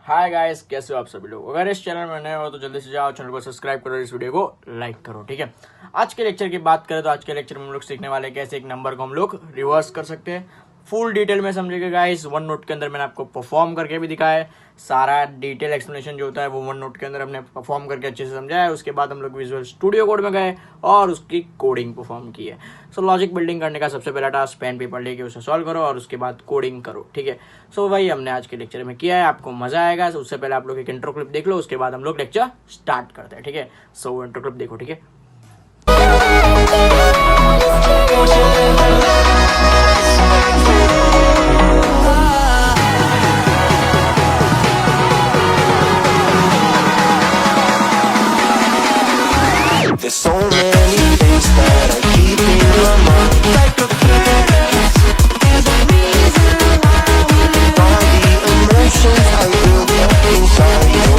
Hi guys, कैसे हो आप सभी लोग। अगर इस चैनल में नए हो तो जल्दी से जाओ, चैनल को सब्सक्राइब करो, इस वीडियो को लाइक करो। ठीक है, आज के लेक्चर की बात करें तो आज के लेक्चर में हम लोग सीखने वाले हैं कैसे एक नंबर को हम लोग रिवर्स कर सकते हैं। फुल डिटेल में समझेगा गाइस। वन नोट के अंदर मैंने आपको परफॉर्म करके भी दिखाया है। सारा डिटेल एक्सप्लेनेशन जो होता है वो वन नोट के अंदर हमने परफॉर्म करके अच्छे से समझाया है। उसके बाद हम लोग विजुअल स्टूडियो कोड में गए और उसकी कोडिंग परफॉर्म की है। सो लॉजिक बिल्डिंग करने का सबसे पहला टास्क पेन पेपर लेके उसे सॉल्व करो और उसके बाद कोडिंग करो। ठीक है, सो वही हमने आज के लेक्चर में किया है। आपको मजा आएगा। उससे पहले आप लोग एक इंट्रो क्लिप देख लो, उसके बाद हम लोग लेक्चर स्टार्ट करते हैं। ठीक है, सो इंट्रो क्लिप देखो। ठीक है, There's so many things that I keep in my mind, like a feeling. There's a reason why we live. All the emotions I built up inside your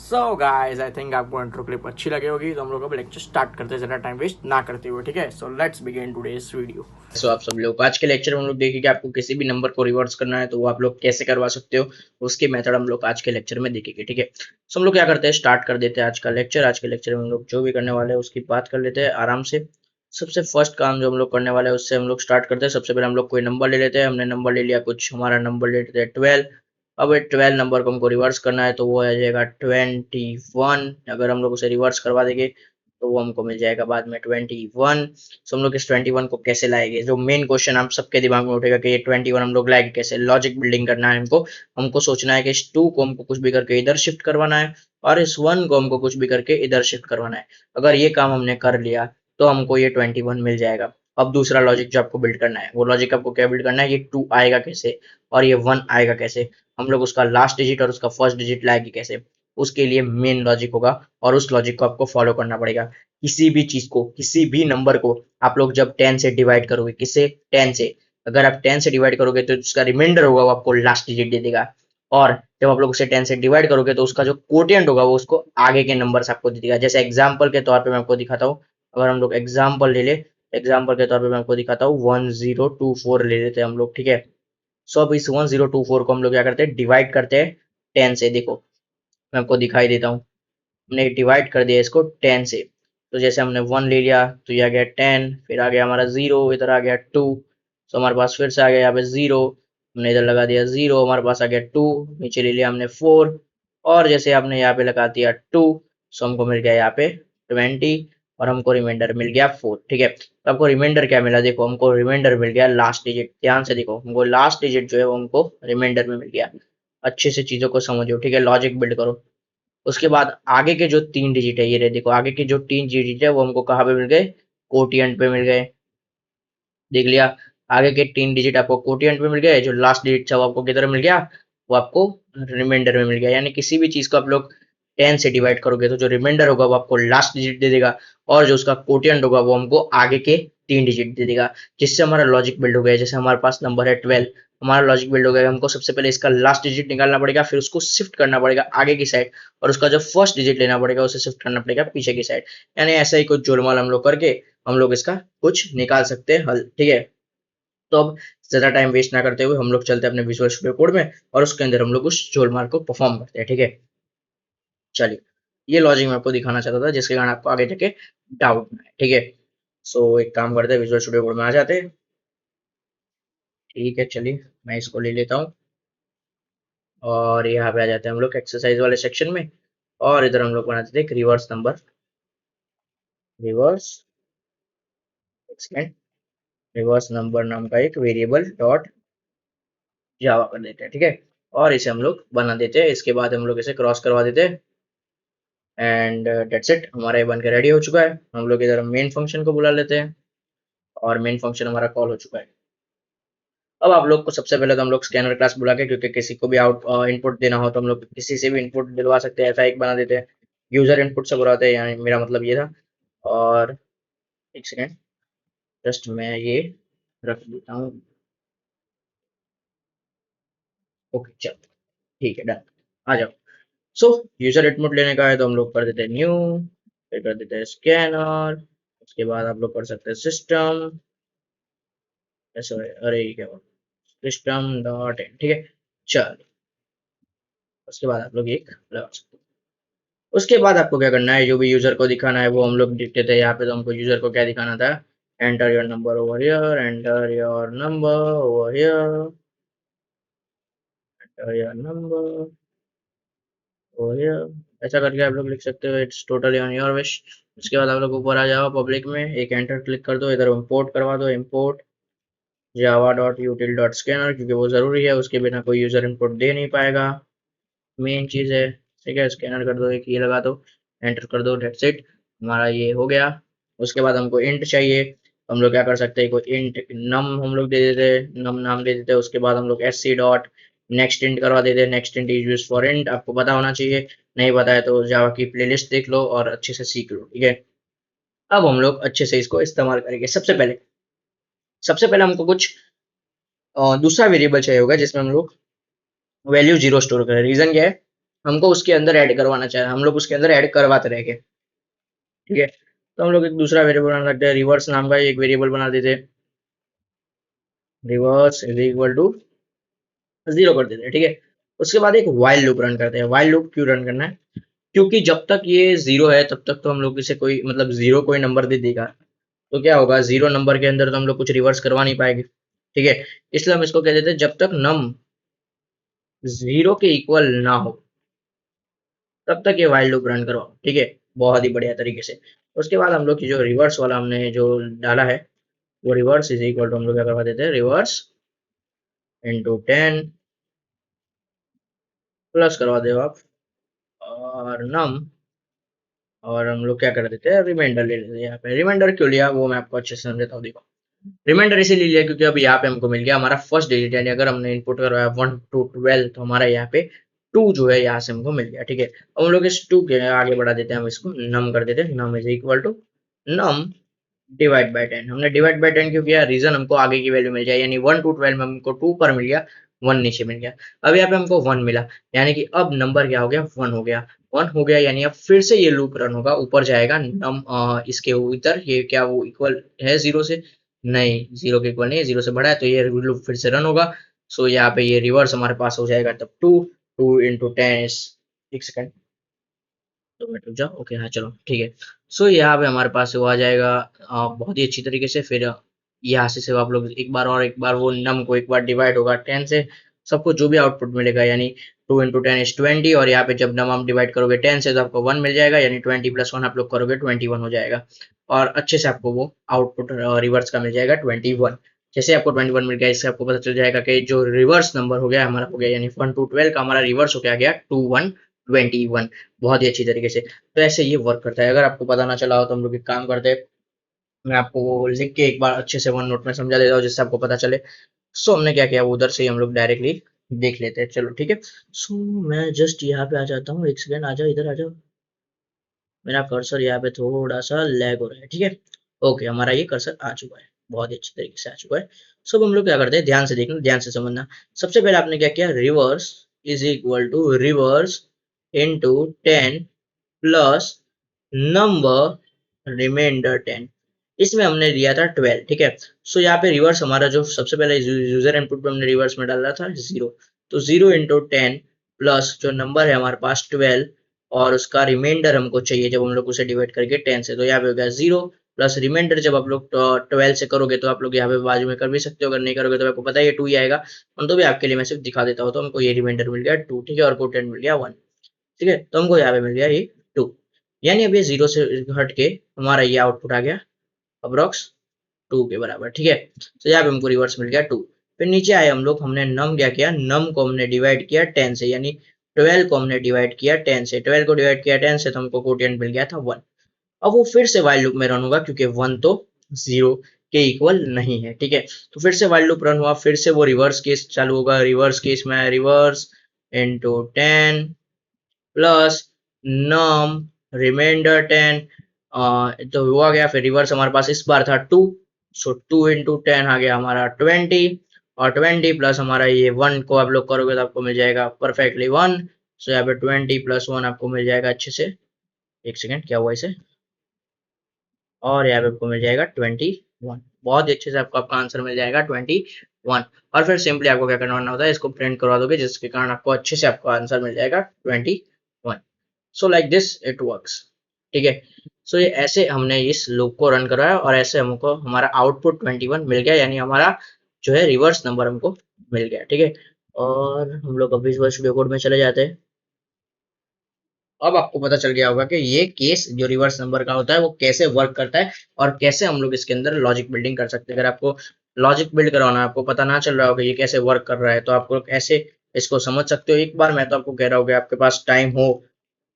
so guys, I think आपको intro clip अच्छी लगी होगी। तो हम लोग अब lecture start करते हैं ज़्यादा टाइम वेस्ट ना करते हुए। ठीक है, so let's begin today's video. So आप सब लोग आज के लेक्चर में हम लोग देखेंगे कि आपको किसी भी नंबर को रिवर्स करना है तो वो आप लोग कैसे करवा सकते हो, उसके मेथड हम लोग आज के लेक्चर में देखेंगे। ठीक है, सो हम लोग क्या करते हैं, स्टार्ट कर देते हैं आज का लेक्चर। आज के लेक्चर में हम लोग जो भी करने वाले हैं उसकी बात कर लेते हैं आराम से। सबसे फर्स्ट काम जो हम लोग करने वाले हैं उससे हम लोग स्टार्ट करते हैं। सबसे पहले हम लोग कोई नंबर ले लेते हैं। हमने नंबर ले लिया कुछ, हमारा नंबर ले लेते हैं 12। अब 12 नंबर को हमको रिवर्स करना है तो वो आ जाएगा 21। अगर हम लोग उसे रिवर्स करवा देंगे तो वो हमको मिल जाएगा बाद में 21। सो हम लोग इस 21 को कैसे लाएंगे, जो मेन क्वेश्चन आप सबके दिमाग में उठेगा कि ये 21 हम लोग लाएंगे कैसे। लॉजिक बिल्डिंग करना है हमको। हमको सोचना है कि इस 2 को हमको कुछ भी करके इधर शिफ्ट करवाना है और इस 1 को हमको कुछ भी करके इधर शिफ्ट करवाना है। अगर ये काम हमने कर लिया तो हमको ये 21 मिल जाएगा। अब दूसरा लॉजिक जो आपको बिल्ड करना है, वो लॉजिक आपको क्या बिल्ड करना है, ये 2 आएगा कैसे और ये 1 आएगा कैसे, हम लोग उसका लास्ट डिजिट और उसका फर्स्ट डिजिट लाएंगे कैसे। उसके लिए मेन लॉजिक होगा और उस लॉजिक को आपको फॉलो करना पड़ेगा। किसी भी चीज को, किसी भी नंबर को आप लोग जब 10 से डिवाइड करोगे, किसे 10 से, अगर आप 10 से डिवाइड करोगे तो उसका रिमाइंडर होगा वो आपको लास्ट डिजिट दे देगा। और जब आप लोग उसे 10 से डिवाइड करोगे तो उसका जो कोटिएंट होगा वो उसको आगे के नंबर्स आपको दे देगा। जैसे एग्जाम्पल के तौर पर मैं आपको दिखाता हूँ। अगर हम लोग एग्जाम्पल ले ले, एग्जाम्पल के तौर पर मैं आपको दिखाता हूँ, 1024 ले लेते हैं हम लोग। ठीक है, सो अब इस 1024 को हम लोग क्या करते हैं, डिवाइड करते हैं 10 से। देखो मैं आपको दिखाई देता हूँ, हमने डिवाइड कर दिया इसको 10 से। तो जैसे हमने 1 ले लिया तो ये आ गया 10, फिर आ गया हमारा 0, इधर आ गया 2। सो हमारे पास फिर से आ गया यहाँ पे 0, हमने इधर लगा दिया 0, हमारे पास आ गया 2, नीचे ले लिया हमने 4, और जैसे आपने यहाँ पे लगा दिया 2, सो हमको मिल गया यहाँ पे 20 और हमको रिमाइंडर मिल गया 4। ठीक है, तो आपको रिमाइंडर क्या मिला, देखो हमको रिमाइंडर मिल गया लास्ट डिजिट। ध्यान से देखो, हमको लास्ट डिजिट जो है वो हमको रिमाइंडर में मिल गया। अच्छे से चीजों को समझो। ठीक है, लॉजिक बिल्ड करो। उसके बाद आगे के जो 3 डिजिट है, ये रहे देखो, आगे के जो 3 डिजिट है वो हमको कहाँ पे मिल गए, कोटिएंट पे मिल गए। देख लिया, आगे के 3 डिजिट आपको कोटिएंट पे मिल गए। जो लास्ट डिजिट था वो आपको किधर मिल गया, वो आपको रिमाइंडर में मिल गया। यानी किसी भी चीज को आप लोग 10 से डिवाइड करोगे तो जो रिमाइंडर होगा वो आपको लास्ट डिजिट दे देगा और जो उसका कोटिएंट होगा वो हमको आगे के 3 डिजिट दे देगा। जिससे हमारा लॉजिक बिल्ड हो गया। जैसे हमारे पास नंबर है 12, हमारा लॉजिक बिल्ड हो गया। हमको सबसे पहले इसका लास्ट डिजिट निकालना पड़ेगा, फिर उसको शिफ्ट करना पड़ेगा आगे की साइड, और उसका जो फर्स्ट डिजिट लेना पड़ेगा उसे शिफ्ट करना पड़ेगा पीछे की साइड। यानी ऐसा ही कुछ जोड़माल हम लोग करके हम लोग इसका कुछ निकाल सकते हैं हल। ठीक है, तो अब ज्यादा टाइम वेस्ट ना करते हुए हम लोग चलते हैं अपने विजुअल स्टूडियो कोड में और उसके अंदर हम लोग उस जोड़माल को परफॉर्म करते हैं। ठीक है, चलिए, ये लॉजिक मैं आपको दिखाना चाहता था जिसके कारण आपको आगे जाके डाउट ना है। ठीक है, सो एक काम करते हैं, विजुअल स्टूडियो कोड में आ जाते हैं। ठीक है, चलिए मैं इसको ले लेता हूँ और यहाँ पे आ जाते हैं हम लोग एक्सरसाइज वाले सेक्शन में। और इधर हम लोग बनाते थे एक reverse number, reverse reverse number नाम का एक वेरिएबल डॉट जावा कर देते हैं। ठीक है, और इसे हम लोग बना देते हैं। इसके बाद हम लोग इसे क्रॉस करवा देते हैं एंड डेट्स इट, हमारा ये बन के रेडी हो चुका है। हम लोग इधर मेन फंक्शन को बुला लेते हैं और मेन फंक्शन हमारा कॉल हो चुका है। अब आप लोग को सबसे पहले तो हम लोग स्कैनर क्लास बुला के, क्योंकि किसी को भी आउट इनपुट देना हो तो हम लोग किसी से भी इनपुट दिलवा सकते हैं, ऐसा एक बना देते हैं। यूजर इनपुट से बुलाते हैं, यानी मेरा मतलब ये था। और एक सेकेंड, जस्ट मैं ये रख देता हूँ। ओके, चलो, ठीक है, डन। आ जाओ। सो यूजर इनपुट लेने का है तो हम लोग कर देते हैं न्यू, फिर कर देते हैं स्कैनर, उसके बाद आप लोग कर सकते हैं सिस्टम, सॉरी अरे ये क्या, सिस्टम डॉट इन, ठीक है। चल उसके बाद आप लोग एक लगा सकते हो। उसके बाद आपको क्या करना है, जो भी यूजर को दिखाना है वो हम लोग लिख देते हैं यहाँ पे। तो हमको यूजर को क्या दिखाना था, enter your number over here, enter your number over here, enter your number over here, ऐसा करके आप लोग लिख सकते हो। It's totally on your wish. उसके बाद आप लोग ऊपर आ जाओ, पब्लिक में एक एंटर क्लिक कर दो, इधर इंपोर्ट करवा दो, import Java dot यूटिल dot scanner, क्योंकि वो जरूरी है, उसके बिना कोई यूजर इनपुट दे नहीं पाएगा, मेन चीज है। ठीक है, स्कैनर कर दो, एक ये लगा दो, एंटर कर दो, डेट्स इट, हमारा ये हो गया। उसके बाद हमको इंट चाहिए, हम लोग क्या कर सकते हैं, कोई इंट नम हम लोग दे देते, नम नाम दे देते। उसके बाद हम लोग S C dot next int करवा देते, next int is use for int, आपको पता होना चाहिए, नहीं पता है तो जावा की प्लेलिस्ट देख लो और अच्छे से सीख लो, ठीक है। अब हम लोग अच्छे से इसको इस्तेमाल करेंगे। सबसे पहले हमको कुछ दूसरा वेरिएबल चाहिए होगा जिसमें हम लोग वैल्यू जीरो स्टोर करें। रीजन क्या है, हमको उसके अंदर ऐड करवाना चाहिए, हम लोग उसके अंदर ऐड करवाते रहेंगे, ठीक है। तो हम लोग एक दूसरा वेरिएबल बना सकते हैं, रिवर्स नाम का एक वेरिएबल बना देते हैं, reverse is equal to zero कर देते हैं, ठीक है। उसके बाद एक वाइल लूप रन करते हैं। वाइल लूप क्यों रन करना है, क्योंकि जब तक ये जीरो है तब तक तो हम लोग इसे कोई मतलब जीरो कोई नंबर दे देगा, तो क्या होगा, जीरो नंबर के अंदर तो हम लोग कुछ रिवर्स करवा नहीं पाएंगे, ठीक है। इसलिए हम इसको कह देते हैं, जब तक नम जीरो के इक्वल ना हो तब तक ये वाइल लूप रन करवाओ, ठीक है, बहुत ही बढ़िया तरीके से। उसके बाद हम लोग की जो रिवर्स वाला हमने जो डाला है, वो रिवर्स इज इक्वल टू हम लोग क्या करवा देते हैं, रिवर्स इंटू 10 प्लस करवा दो आप, और नम, और हम लोग क्या कर देते हैं, रिमाइंडर ले लेते हैं। यहाँ पे रिमाइंडर क्यों लिया वो मैं आपको अच्छे से समझाता हूँ, देखो। रिमाइंडर इसीलिए लिया क्योंकि अब यहाँ पे हमको मिल गया हमारा फर्स्ट डिजिट, यानी अगर हमने इनपुट करवाया 1 to 12 तो हमारा यहाँ पे 2 जो है यहाँ से हमको मिल गया, ठीक है। अब हम लोग इस 2 के आगे बढ़ा देते हैं, हम इसको नम कर देते हैं, num is equal to num divide by 10। हमने डिवाइड बाय 10 क्यों किया, रीजन हमको आगे की वैल्यू मिल जाए, यानी 1 to 12 में हमको 2 पर मिल गया, 1 नीचे मिल गया। अब यहाँ पे हमको 1 मिला, यानी कि अब नंबर क्या हो गया, 1 हो गया। 1 हो गया यानी अब फिर से ये लूप रन होगा, ऊपर जाएगा नम इसके इधर, ये क्या वो इक्वल है जीरो से, नहीं जीरो के इक्वल नहीं है, जीरो से बड़ा है, तो ये लूप फिर से रन होगा। सो यहाँ पे ये रिवर्स हमारे पास हो जाएगा तब 2, 2 इंटू 10, एक सेकंड, 2 मिनट रुक जाओ, ओके हाँ चलो ठीक है। सो यहाँ पे हमारे पास वो आ जाएगा बहुत ही अच्छी तरीके से। फिर यहाँ से आप लोग एक बार और, एक बार वो नम को एक बार डिवाइड होगा 10 से, सबको जो भी आउटपुट मिलेगा, यानी 2 इंटू 10 इज 20, और यहाँ पे जब नम हम डिवाइड करोगे 10 से तो आपको 1 मिल जाएगा, यानी 20 प्लस 1 आप लोग करोगे 21 हो जाएगा, और अच्छे से आपको वो आउटपुट रिवर्स का मिल जाएगा 21। जैसे आपको 21 मिल गया, इससे आपको पता चल जाएगा कि जो रिवर्स नंबर हो गया हमारा, हो गया यानी 1 to 12 का हमारा रिवर्स हो गया 21। बहुत ही अच्छी तरीके से। तो ऐसे ये वर्क करता है। अगर आपको पता ना चला हो तो हम लोग एक काम करते हैं, मैं आपको वो लिख के एक बार अच्छे से वन नोट में समझा देता हूँ जिससे आपको पता चले। सो हमने क्या किया, वो उधर से ही हम लोग डायरेक्टली देख लेते हैं, चलो ठीक है। सो मैं जस्ट यहाँ पे आ जाता हूँ, एक सेकंड, आ जाओ इधर आ जाओ, मेरा कर्सर यहाँ पे थोड़ा सा लैग हो रहा है, ठीक है। ओके, हमारा ये कर्सर आ चुका है, बहुत ही अच्छी तरीके से आ चुका है। सब हम लोग क्या करते हैं, ध्यान से देखना, ध्यान से समझना। सबसे पहले आपने क्या किया, reverse is equal to reverse into 10 plus number reminder 10, इसमें हमने लिया था 12, ठीक है। सो यहाँ पे रिवर्स हमारा जो सबसे पहले यूजर इनपुट पे हमने रिवर्स में डाला था जीरो, तो 0 इंटू 10 प्लस जो नंबर है हमारे पास 12, और उसका रिमाइंडर हमको चाहिए जब हम लोग उसे डिवाइड करके 10 से, तो यहाँ पे हो गया 0 प्लस रिमाइंडर। जब आप लोग 12 से करोगे तो आप लोग यहाँ पे बाजू में कर भी सकते हो, अगर नहीं करोगे तो आपको पता है ये 2 ही आएगा, तो भी आपके लिए मैं सिर्फ दिखा देता हूँ। तो हमको ये रिमाइंडर मिल गया 2, ठीक है, और कोटेंट मिल गया 1, ठीक है। तो हमको यहाँ पे मिल गया ये 2, यानी अब ये 0 से हट के हमारा ये आउटपुट आ गया अप्रोक्स 2 के बराबर, ठीक है। तो यहाँ पे हमको रिवर्स मिल गया 2। फिर नीचे आए हम लोग, हमने नम क्या किया, नम को हमने डिवाइड किया 10 से, यानी 12 को हमने डिवाइड किया 10 से, 12 को डिवाइड किया 10 से तो हमको कोटिएंट मिल गया था 1। अब वो फिर से वाइल लूप में रन होगा क्योंकि 1 तो 0 के इक्वल नहीं है, ठीक है। तो फिर से वाइल लूप रन हुआ, फिर से वो रिवर्स केस चालू होगा, रिवर्स केस में reverse into 10 plus num reminder 10, तो हुआ गया। फिर रिवर्स हमारे पास इस बार था 2, सो 2 इंटू 10 आ गया हमारा 20, और 20 प्लस हमारा ये 1 को आप लोग करोगे तो आपको मिल जाएगा परफेक्टली 1। सो यहाँ पे 20 प्लस 1 आपको मिल जाएगा अच्छे से। एक सेकेंड, क्या हुआ इसे, और यहाँ पे आपको मिल जाएगा 21। बहुत ही अच्छे से आपको आपका आंसर मिल जाएगा 21। और फिर सिंपली आपको क्या करना होता है, इसको प्रिंट करवा दोगे जिसके कारण आपको अच्छे से आपका आंसर मिल जाएगा 21। So like this it works, ठीक है। सो ये ऐसे हमने इस लूप को रन करवाया और ऐसे हमको हमारा आउटपुट 21 मिल गया, यानी हमारा जो है रिवर्स नंबर हमको मिल गया, ठीक है। और हम लोग अभी स्टूडियो कोड में चले जाते हैं। अब आपको पता चल गया होगा कि ये केस जो रिवर्स नंबर का होता है वो कैसे वर्क करता है और कैसे हम लोग इसके अंदर लॉजिक बिल्डिंग कर सकते हैं। अगर आपको लॉजिक बिल्ड करवाना है, आपको पता ना चल रहा होगा ये कैसे वर्क कर रहा है, तो आप लोग ऐसे इसको समझ सकते हो। एक बार मैं तो आपको कह रहा हूँ कि आपके पास टाइम हो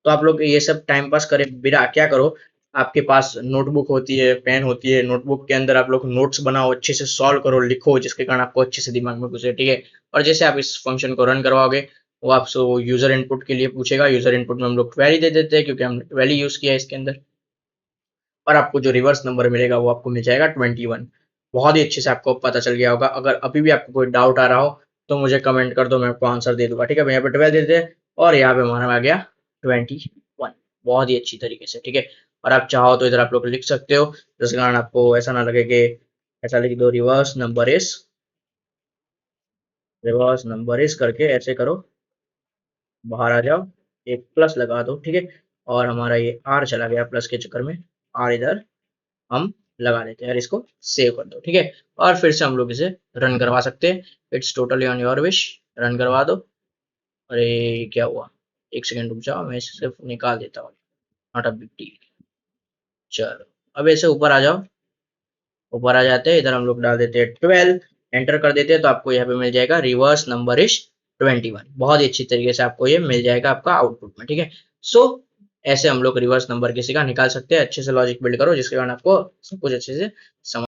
तो आप लोग ये सब टाइम पास करे बिना क्या करो, आपके पास नोटबुक होती है, पेन होती है, नोटबुक के अंदर आप लोग नोट्स बनाओ, अच्छे से सॉल्व करो, लिखो, जिसके कारण आपको अच्छे से दिमाग में घुसे, ठीक है। और जैसे आप इस फंक्शन को रन करवाओगे वो आपसे यूजर इनपुट के लिए पूछेगा। यूजर इनपुट में हम लोग क्वेरी दे देते हैं क्योंकि हमने क्वेरी यूज किया है इसके अंदर। और आपको जो रिवर्स नंबर मिलेगा वो आपको मिल जाएगा 21। बहुत ही अच्छे से आपको पता चल गया होगा। अगर अभी भी आपको कोई डाउट आ रहा हो तो मुझे कमेंट कर दो, मैं आपको आंसर दे दूंगा, ठीक है। यहाँ पे 12 दे देते हैं और यहाँ पे हमारा आ गया 21, बहुत ही अच्छी तरीके से, ठीक है। और आप चाहो तो इधर आप लोग लिख सकते हो, जिसके कारण आपको ऐसा ना लगे कि ऐसा लिख दो रिवर्स नंबर इस करके ऐसे करो, बाहर आ जाओ, एक प्लस लगा दो, ठीक है। और हमारा ये आर चला गया प्लस के चक्कर में, आर इधर हम लगा देते हैं और इसको सेव कर दो, ठीक है। और फिर से हम लोग इसे रन करवा सकते हैं। It's totally on your wish, run करवा दो। अरे क्या हुआ, एक सेकंड रुक जाओ, मैं इसे सिर्फ निकाल देता हूँ, नॉट अ बिग डील। चलो अब ऐसे ऊपर आ जाओ, ऊपर आ जाते हैं, इधर हम लोग डाल देते हैं 12, एंटर कर देते हैं तो आपको यहाँ पे मिल जाएगा रिवर्स नंबर इज 21। बहुत ही अच्छी तरीके से आपको ये मिल जाएगा आपका आउटपुट में, ठीक है। सो ऐसे हम लोग रिवर्स नंबर किसी का निकाल सकते हैं। अच्छे से लॉजिक बिल्ड करो जिसके कारण आपको सब कुछ अच्छे से समझ